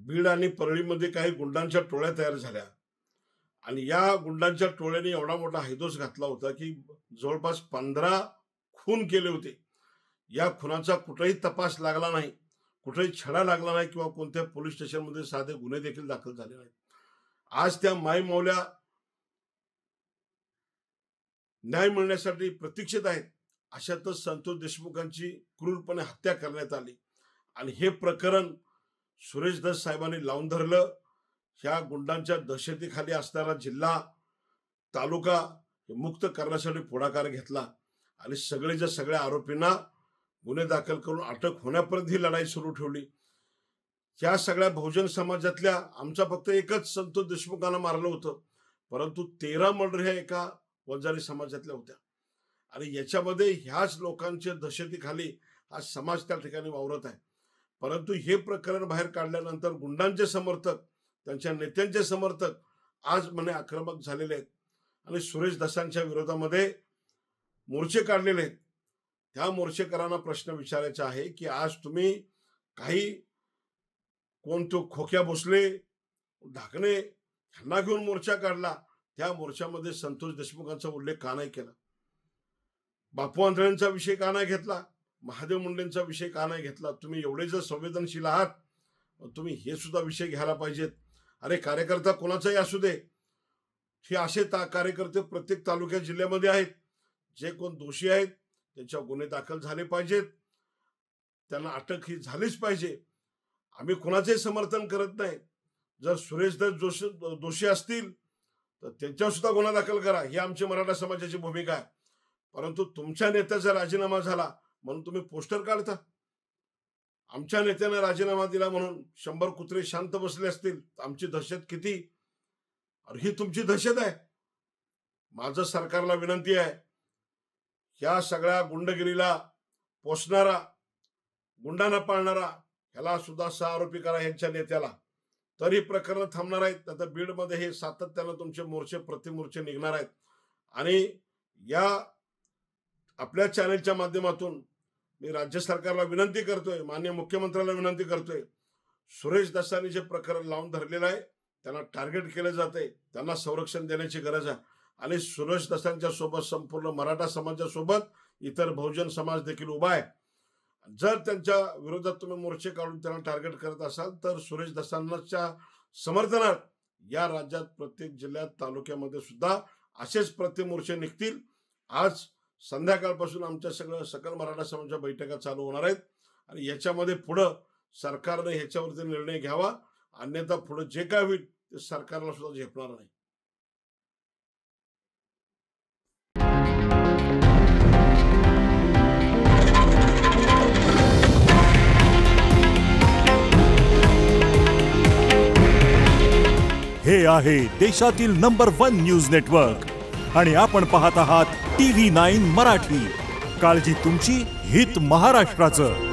बीड आणि परळीमध्ये काही गुंडांच्या टोळ्या तयार झाल्या आणि या गुंडांच्या टोळ्याने एवढा मोठा हैदोस घातला होता की जवळपास 15 खून केले होते। या खुनाचा कुठेही तपास लागला नाही, कुठेही छडा लागला नाही किंवा कोणत्या पोलीस स्टेशनमध्ये साधे गुन्हे देखील दाखल झाले नाहीत। आज त्या मायमौल्या न्याय मिळण्यासाठी प्रतीक्षित आहेत। अशातच संतोष देशमुखांची क्रूरपणे हत्या करण्यात आली आणि हे प्रकरण सुरेश धस साहेबांनी लावून धरलं। ह्या गुंडांच्या दहशतीखाली असणारा जिल्हा तालुका मुक्त करण्यासाठी पुढाकार घेतला आणि सगळेच्या सगळ्या आरोपींना गुन्हे दाखल करून अटक होण्यापर्यंत ही लढाई सुरू ठेवली। या सगळ्या बहुजन समाजातल्या आमचा फक्त एकच संतोष देशमुखांना मारलं होतं, परंतु 13 मर्डर ह्या एका वंजारी समाजातल्या होत्या आणि याच्यामध्ये ह्याच लोकांच्या दहशतीखाली हा समाज त्या ठिकाणी वावरत आहे। परंतु हे प्रकरण बाहेर काढल्यानंतर गुंडांचे समर्थक, त्यांच्या नेत्यांचे समर्थक आज म्हणे आक्रमक झालेले आहेत आणि सुरेश धसांच्या विरोधामध्ये मोर्चे काढलेले आहेत। त्या मोर्चेकरांना प्रश्न विचारायचा आहे की आज तुम्ही काही कोणतो खोक्या भोसले, ढाकणे ह्यांना घेऊन मोर्चा काढला, त्या मोर्चामध्ये संतोष देशमुखांचा उल्लेख का नाही केला? बापू आंधळेंचा विषय का नाही घेतला? महादेव मुंडेंचा विषय का नाही घेतला? तुम्ही एवढे जर संवेदनशील आहात, तुम्ही हे सुद्धा विषय घ्यायला पाहिजेत। अरे कार्यकर्ता कोणाचाही असू दे, हे असे कार्यकर्ते प्रत्येक तालुक्या जिल्ह्यामध्ये आहेत। जे कोण दोषी आहेत त्यांच्या गुन्हे दाखल झाले पाहिजेत, त्यांना अटक ही झालीच पाहिजे। आम्ही कोणाचे समर्थन करत नाही। जर सुरेश धस दोषी असतील तर त्यांच्यावर सुद्धा गुन्हा दाखल करा, ही आमची मराठा समाजाची भूमिका आहे। परंतु तुमच्या नेत्याचा राजीनामा झाला म्हणून तुम्ही पोस्टर काढता। आमच्या नेत्याने राजीनामा दिला म्हणून 100 कुत्रे शांत बसले असतील, आमची दहशत किती? अरे ही तुमची दहशत आहे। माझं सरकारला विनंती आहे, ह्या सगळ्या गुंडगिरीला पोसणारा, गुंडांना पाळणारा ह्याला सुद्धा 6 आरोपी करा ह्यांच्या नेत्याला, तरी प्रकरण थांबणार आहेत। आता बीडमध्ये हे सातत्यानं तुमचे मोर्चे प्रतिमोर्चे निघणार आहेत आणि या आपल्या चॅनलच्या माध्यमातून मी राज्य सरकारला विनंती करतोय, माननीय मुख्यमंत्र्याला विनंती करतोय, सुरेश धसांनी जे प्रकरण लावून धरलेलं आहे त्यांना टार्गेट केलं जाते, त्यांना संरक्षण देण्याची गरज आहे आणि सुरेश धसांच्या सोबत संपूर्ण मराठा समाजासोबत इतर बहुजन समाज देखील उभा आहे। जर त्यांच्या विरोधात तुम्ही मोर्चे काढून त्यांना टार्गेट करत असाल तर सुरेश धसांच्या समर्थनात या राज्यात प्रत्येक जिल्ह्यात तालुक्यामध्ये सुद्धा असेच प्रतिमोर्चे निघतील। आज संध्याकाळपासून आमच्या सकल मराठा समाजाच्या बैठका चालू होणार आहेत आणि याच्यामध्ये पुढे सरकारने ह्याच्यावरती निर्णय घ्यावा, अन्यथा पुढे जे काय होईल ते सरकारला सुद्धा झेपणार नाही। हे आहे देशातील नंबर 1 न्यूज नेटवर्क आणि आपण पाहत आहात TV9 मराठी। काळजी तुमची, हित महाराष्ट्राचं।